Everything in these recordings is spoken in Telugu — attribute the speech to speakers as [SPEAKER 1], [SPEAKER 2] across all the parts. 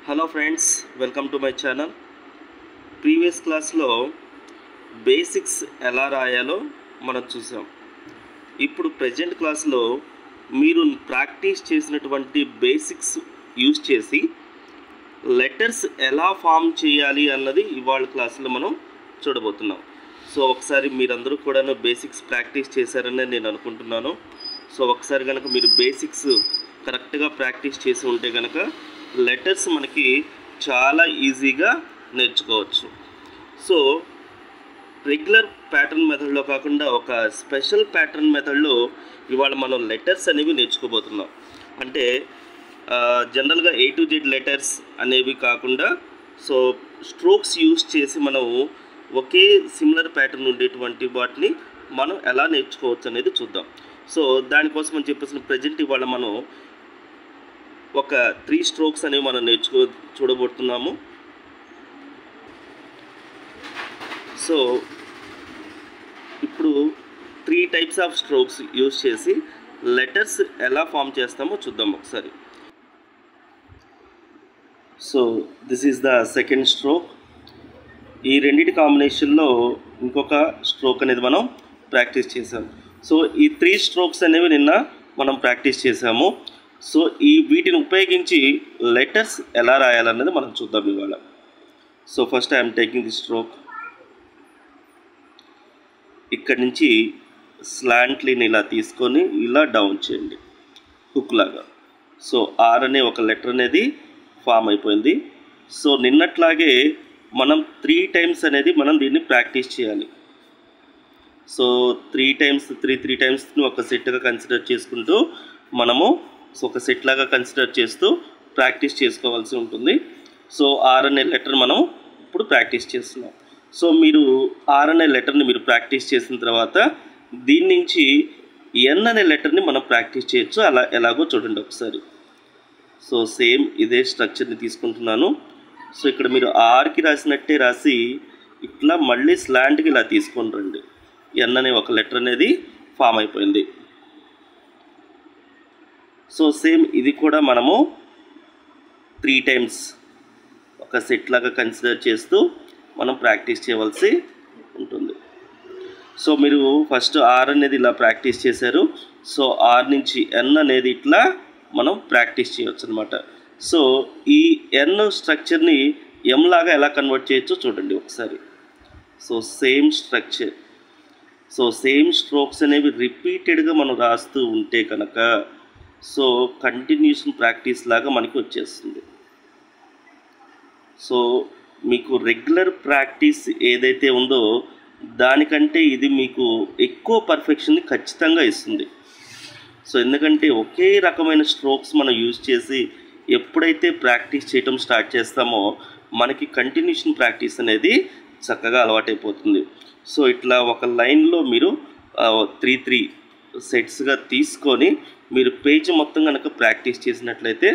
[SPEAKER 1] Hello friends, welcome to my channel. Previous క్లాస్లో బేసిక్స్ ఎలా రాయాలో మనం చూసాం. ఇప్పుడు ప్రజెంట్ క్లాస్లో మీరు ప్రాక్టీస్ చేసినటువంటి బేసిక్స్ యూజ్ చేసి లెటర్స్ ఎలా ఫామ్ చేయాలి అన్నది ఇవాళ క్లాస్లో మనం చూడబోతున్నాం. సో ఒకసారి మీరందరూ కూడా బేసిక్స్ ప్రాక్టీస్ చేశారని నేను అనుకుంటున్నాను. సో ఒకసారి కనుక మీరు బేసిక్స్ కరెక్ట్గా ప్రాక్టీస్ చేసి ఉంటే కనుక లెటర్స్ మనకి చాలా ఈజీగా నేర్చుకోవచ్చు. సో రెగ్యులర్ ప్యాటర్న్ మెథడ్లో కాకుండా ఒక స్పెషల్ ప్యాటర్న్ మెథడ్లో ఇవాళ మనం లెటర్స్ అనేవి నేర్చుకోబోతున్నాం. అంటే జనరల్గా A to Z లెటర్స్ అనేవి కాకుండా సో స్ట్రోక్స్ యూజ్ చేసి మనం ఒకే సిమిలర్ ప్యాటర్న్ ఉండేటువంటి వాటిని మనం ఎలా నేర్చుకోవచ్చు అనేది చూద్దాం. సో దానికోసం అని చెప్పేసి ప్రజెంట్ ఇవాళ మనం ఒక 3 స్ట్రోక్స్ అనేవి మనం చూడబోతున్నాము. సో ఇప్పుడు 3 టైప్స్ ఆఫ్ స్ట్రోక్స్ యూజ్ చేసి లెటర్స్ ఎలా ఫామ్ చేస్తామో చూద్దాం ఒకసారి. So this is the second stroke. ఈ రెండింటి కాంబినేషన్లో ఇంకొక స్ట్రోక్ అనేది మనం ప్రాక్టీస్ చేసాం. సో ఈ 3 స్ట్రోక్స్ అనేవి నిన్న మనం ప్రాక్టీస్ చేసాము. సో వీటిని ఉపయోగించి లెటర్స్ ఎలా రాయాలన్నది మనం చూద్దాం ఇవాళ. So first I'm taking the stroke. ఇక్కడి నుంచి స్లాంట్లీని ఇలా తీసుకొని ఇలా డౌన్ చేయండి హుక్ లాగా. సో ఆర్ అనే ఒక లెటర్ అనేది ఫామ్ అయిపోయింది. సో నిన్నట్లాగే మనం 3 టైమ్స్ అనేది మనం దీన్ని ప్రాక్టీస్ చేయాలి. సో 3 టైమ్స్ ఒక సెట్గా కన్సిడర్ చేసుకుంటూ మనము ఒక సెట్ లాగా కన్సిడర్ చేస్తూ ప్రాక్టీస్ చేసుకోవాల్సి ఉంటుంది. సో ఆర్ అనే లెటర్ మనం ఇప్పుడు ప్రాక్టీస్ చేస్తున్నాం. సో మీరు ఆర్ అనే లెటర్ని మీరు ప్రాక్టీస్ చేసిన తర్వాత దీని నుంచి ఎన్ అనే లెటర్ని మనం ప్రాక్టీస్ చేయొచ్చు. ఎలాగో చూడండి ఒకసారి. సో సేమ్ ఇదే స్ట్రక్చర్ని తీసుకుంటున్నాను. సో ఇక్కడ మీరు ఆర్కి రాసినట్టే రాసి ఇట్లా మళ్ళీ స్లాంట్కి ఇలా తీసుకొని రండి. ఎన్ అనే ఒక లెటర్ అనేది ఫామ్ అయిపోయింది. సో సేమ్ ఇది కూడా మనము 3 టైమ్స్ ఒక సెట్ లాగా కన్సిడర్ చేస్తూ మనం ప్రాక్టీస్ చేయవలసి ఉంటుంది. సో మీరు ఫస్ట్ ఆర్ అనేది ఇలా ప్రాక్టీస్ చేశారు. సో ఆర్ నుంచి ఎన్ అనేది ఇట్లా మనం ప్రాక్టీస్ చేయవచ్చు అనమాట. సో ఈ ఎన్ స్ట్రక్చర్ని ఎం లాగా ఎలా కన్వర్ట్ చేయొచ్చో చూడండి ఒకసారి. So same structure, so same strokes అనేవి రిపీటెడ్గా మనం రాస్తూ ఉంటే కనుక సో కంటిన్యూషన్ ప్రాక్టీస్ లాగా మనకి వచ్చేస్తుంది. సో మీకు రెగ్యులర్ ప్రాక్టీస్ ఏదైతే ఉందో దానికంటే ఇది మీకు ఎక్కువ పర్ఫెక్షన్ని ఖచ్చితంగా ఇస్తుంది. సో ఎందుకంటే ఒకే రకమైన స్ట్రోక్స్ మనం యూజ్ చేసి ఎప్పుడైతే ప్రాక్టీస్ చేయటం స్టార్ట్ చేస్తామో మనకి కంటిన్యూషన్ ప్రాక్టీస్ అనేది చక్కగా అలవాటైపోతుంది. సో ఇట్లా ఒక లైన్లో మీరు 3 సెట్స్గా తీసుకొని మీరు పేజ్ మొత్తం కనుక ప్రాక్టీస్ చేసినట్లయితే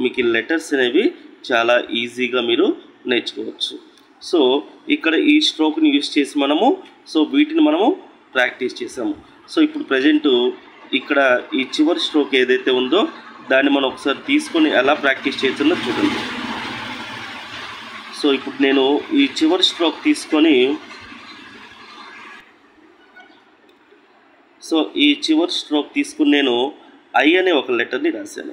[SPEAKER 1] మీకు ఈ లెటర్స్ అనేవి చాలా ఈజీగా మీరు నేర్చుకోవచ్చు. సో ఇక్కడ ఈ స్ట్రోక్ని యూజ్ చేసి మనము వీటిని మనము ప్రాక్టీస్ చేసాము. సో ఇప్పుడు ప్రజెంట్ ఇక్కడ ఈ చివరి స్ట్రోక్ ఏదైతే ఉందో దాన్ని మనం ఒకసారి తీసుకొని ఎలా ప్రాక్టీస్ చేస్తుందో చూడండి. సో ఇప్పుడు నేను ఈ చివరి స్ట్రోక్ తీసుకొని నేను ఐ అనే ఒక లెటర్ని రాశాను.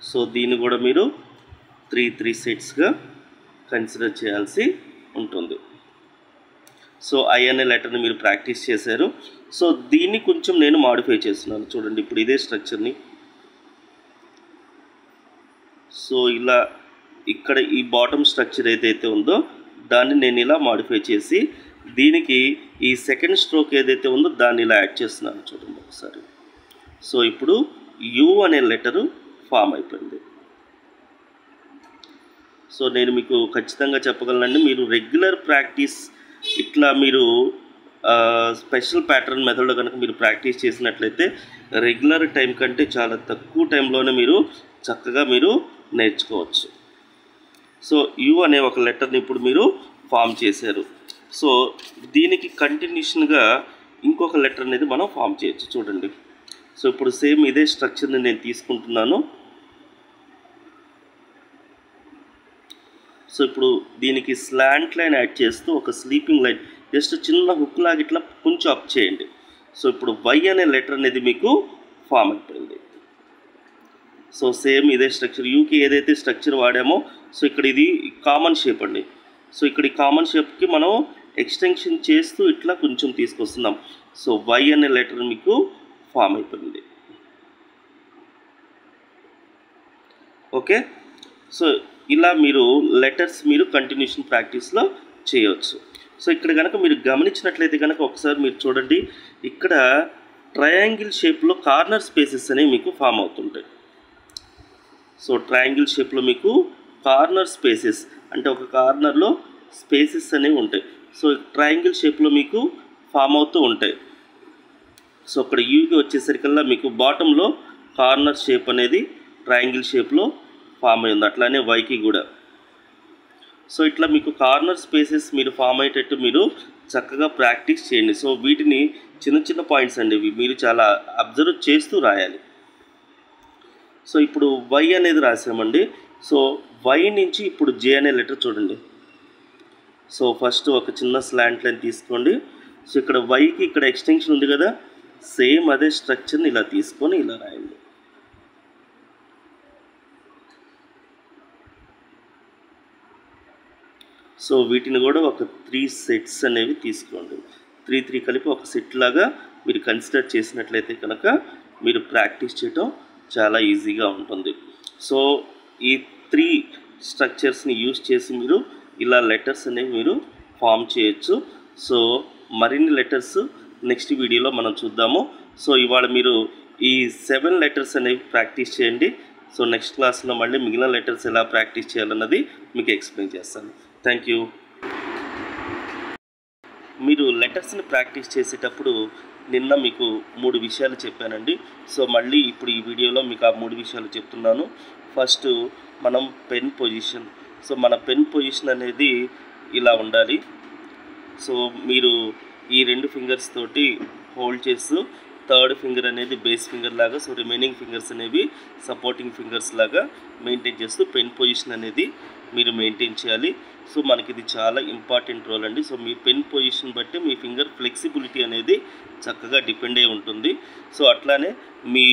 [SPEAKER 1] సో దీన్ని కూడా మీరు 3 సెట్స్గా కన్సిడర్ చేయాల్సి ఉంటుంది. సో ఐ అనే లెటర్ని మీరు ప్రాక్టీస్ చేశారు. సో దీన్ని కొంచెం నేను మాడిఫై చేస్తున్నాను చూడండి. ఇప్పుడు ఇదే స్ట్రక్చర్ని సో ఇలా ఇక్కడ ఈ బాటమ్ స్ట్రక్చర్ ఏదైతే ఉందో దాన్ని నేను ఇలా మాడిఫై చేసి దీనికి ఈ సెకండ్ స్ట్రోక్ ఏదైతే ఉందో దాన్ని ఇలా యాడ్ చేస్తున్నాను చూడండి ఒకసారి. సో ఇప్పుడు యు అనే లెటరు ఫామ్ అయిపోయింది. సో నేను మీకు ఖచ్చితంగా చెప్పగలనండి, మీరు రెగ్యులర్ ప్రాక్టీస్ ఇట్లా మీరు స్పెషల్ ప్యాటర్న్ మెథడ్లో కనుక మీరు ప్రాక్టీస్ చేసినట్లయితే రెగ్యులర్ టైం కంటే చాలా తక్కువ టైంలోనే మీరు చక్కగా మీరు నేర్చుకోవచ్చు. సో యు అనే ఒక లెటర్ని ఇప్పుడు మీరు ఫామ్ చేశారు. సో దీనికి కంటిన్యూషన్గా ఇంకొక లెటర్ అనేది మనం ఫామ్ చేయొచ్చు చూడండి. సో ఇప్పుడు సేమ్ ఇదే స్ట్రక్చర్ని నేను తీసుకుంటున్నాను. సో ఇప్పుడు దీనికి స్లాంట్ లైన్ యాడ్ చేస్తూ ఒక స్లీపింగ్ లైన్ జస్ట్ చిన్న హుక్ లాగా ఇట్లా కొంచెం అప్ చేయండి. సో ఇప్పుడు వై అనే లెటర్ అనేది మీకు ఫామ్ అయిపోయింది. సో సేమ్ ఇదే స్ట్రక్చర్, యూకి ఏదైతే స్ట్రక్చర్ వాడామో సో ఇక్కడ ఇది కామన్ షేప్ అండి. సో ఇక్కడ ఈ కామన్ షేప్కి మనం ఎక్స్టెన్షన్ చేస్తూ ఇట్లా కొంచెం తీసుకొస్తున్నాం. సో వై అనే లెటర్ మీకు ఫామ్ అయిపోయింది. ఓకే, సో ఇలా మీరు లెటర్స్ మీరు కంటిన్యూషన్ ప్రాక్టీస్లో చేయవచ్చు. సో ఇక్కడ కనుక మీరు గమనించినట్లయితే కనుక ఒకసారి మీరు చూడండి, ఇక్కడ ట్రయాంగిల్ షేప్లో కార్నర్ స్పేసెస్ అనేవి మీకు ఫామ్ అవుతుంటాయి. సో ట్రయాంగిల్ షేప్లో మీకు కార్నర్ స్పేసెస్ అంటే ఒక కార్నర్లో స్పేసెస్ అనేవి ఉంటాయి. సో ట్రయాంగిల్ షేప్లో మీకు ఫామ్ అవుతూ ఉంటాయి. సో అక్కడ యూకి వచ్చేసరికల్లా మీకు బాటంలో కార్నర్ షేప్ అనేది ట్రయాంగిల్ షేప్లో ఫామ్ అయింది, అట్లానే వైకి కూడా. సో ఇట్లా మీకు కార్నర్ స్పేసెస్ మీరు ఫామ్ అయ్యేటట్టు మీరు చక్కగా ప్రాక్టీస్ చేయండి. సో వీటిని చిన్న చిన్న పాయింట్స్ అండి, ఇవి మీరు చాలా అబ్జర్వ్ చేస్తూ రాయాలి. సో ఇప్పుడు వై అనేది రాసామండి. సో వై నుంచి ఇప్పుడు జే అనే లెటర్ చూడండి. సో ఫస్ట్ ఒక చిన్న స్లాంట్ లైన్ తీసుకోండి. సో ఇక్కడ వైకి ఇక్కడ ఎక్స్టెన్షన్ ఉంది కదా, సేమ్ అదే స్ట్రక్చర్ని ఇలా తీసుకొని ఇలా రాయండి. సో వీటిని కూడా ఒక 3 సెట్స్ అనేవి తీసుకోండి. 3 కలిపి ఒక సెట్ లాగా మీరు కన్సిడర్ చేసినట్లయితే కనుక మీరు ప్రాక్టీస్ చేయటం చాలా ఈజీగా ఉంటుంది. సో ఈ 3 స్ట్రక్చర్స్ని యూజ్ చేసి మీరు ఇలా లెటర్స్ అనేవి మీరు ఫామ్ చేయొచ్చు. సో మరిన్ని లెటర్స్ నెక్స్ట్ వీడియోలో మనం చూద్దాము. సో ఇవాళ మీరు ఈ 7 లెటర్స్ అనేవి ప్రాక్టీస్ చేయండి. సో నెక్స్ట్ క్లాస్లో మళ్ళీ మిగిలిన లెటర్స్ ఎలా ప్రాక్టీస్ చేయాలన్నది మీకు ఎక్స్ప్లెయిన్ చేస్తాను. Thank you. మీరు లెటర్స్ని ప్రాక్టీస్ చేసేటప్పుడు నిన్న మీకు 3 విషయాలు చెప్పానండి. సో మళ్ళీ ఇప్పుడు ఈ వీడియోలో మీకు ఆ 3 విషయాలు చెప్తున్నాను. ఫస్ట్ మనం పెన్ పొజిషన్. సో మన పెన్ పొజిషన్ అనేది ఇలా ఉండాలి. సో మీరు ఈ 2 ఫింగర్స్ తోటి హోల్డ్ చేస్తూ థర్డ్ ఫింగర్ అనేది బేస్ ఫింగర్ లాగా, సో రిమైనింగ్ ఫింగర్స్ అనేవి సపోర్టింగ్ ఫింగర్స్ లాగా మెయింటైన్ చేస్తూ పెన్ పొజిషన్ అనేది మీరు మెయింటైన్ చేయాలి. సో మనకి ఇది చాలా ఇంపార్టెంట్ రోల్ అండి. సో మీ పెన్ పొజిషన్ బట్టి మీ ఫింగర్ ఫ్లెక్సిబిలిటీ అనేది చక్కగా డిపెండ్ అయి ఉంటుంది. సో అట్లానే మీ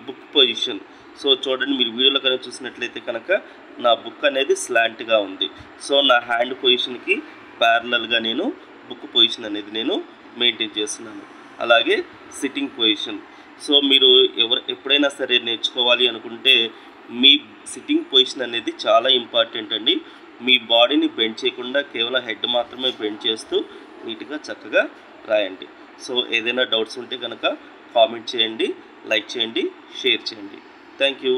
[SPEAKER 1] బుక్ పొజిషన్. సో చూడండి, మీరు వీడియోలో కనుక చూసినట్లయితే కనుక నా బుక్ అనేది స్లాంట్గా ఉంది. సో నా హ్యాండ్ పొజిషన్కి ప్యారలల్గా నేను బుక్ పొజిషన్ అనేది నేను మెయింటైన్ చేస్తున్నాను. అలాగే సిట్టింగ్ పొజిషన్. సో మీరు ఎప్పుడైనా సరే నేర్చుకోవాలి అనుకుంటే మీ సిట్టింగ్ పొజిషన్ అనేది చాలా ఇంపార్టెంట్ అండి. మీ బాడీని బెండ్ చేయకుండా కేవలం హెడ్ మాత్రమే బెండ్ చేస్తూ నీట్గా చక్కగా రాయండి. సో ఏదైనా డౌట్స్ ఉంటే కనుక కామెంట్ చేయండి, లైక్ చేయండి, షేర్ చేయండి. Thank you.